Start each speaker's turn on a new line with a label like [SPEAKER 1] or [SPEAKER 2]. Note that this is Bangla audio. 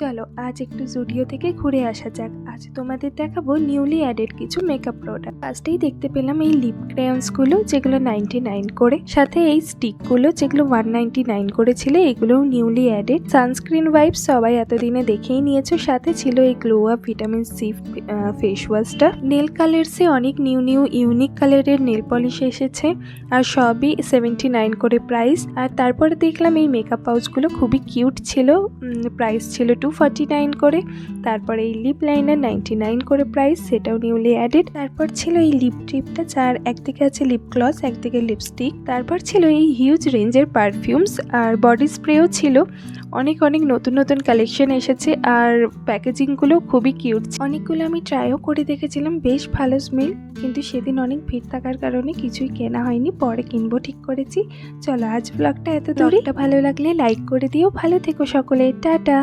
[SPEAKER 1] চলো আজ একটু জুডিও থেকে ঘুরে আসা যাক। আজ তোমাদের দেখাবো নিউলি অ্যাডেড কিছু মেকআপ প্রোডাক্ট। ফার্স্টেই দেখতে পেলাম এই লিপ ক্রেয়ন্স গুলো, যেগুলো 99 করে, সাথে এই স্টিক গুলো যেগুলো 199 করে ছিল, এগুলোও নিউলি অ্যাডেড। সানস্ক্রিন ওয়াইপস সবাই এতদিনে দেখেই নিয়েছো, সাথে ছিল এই glow up vitamin C face ওয়াশটা। নেল কালার্সে অনেক নিউ ইউনিক কালারের নেল পলিশ এসেছে, আর সবই 79 করে প্রাইস। আর তারপরে দেখলাম এই মেকআপ পাউচগুলো খুবই কিউট ছিল, প্রাইস ছিল 249 করে। তারপরে এই লিপ লাইনার 99 করে প্রাইস, সেটাও নিউলি অ্যাডেড। তারপর ছিল এই লিপ ট্রিপটা, যার একদিকে আছে লিপ গ্লস, একদিকে লিপস্টিক। তারপর ছিল এই হিউজ রেঞ্জের পারফিউমস আর বডি স্প্রেও ছিল। অনেক নতুন কালেকশন এসেছে, আর প্যাকেজিংগুলো খুবই কিউট। অনেকগুলো আমি ট্রাইও করে দেখেছিলাম, বেশ ভালো স্মেল, কিন্তু সেদিন অনেক ভিড় থাকার কারণে কিছুই কেনা হয়নি, পরে কিনবো ঠিক করেছি। চলো আজ ব্লগটা এত দূরে। ভালো লাগলে লাইক করে দিও। ভালো থেকো সকলে, টাটা।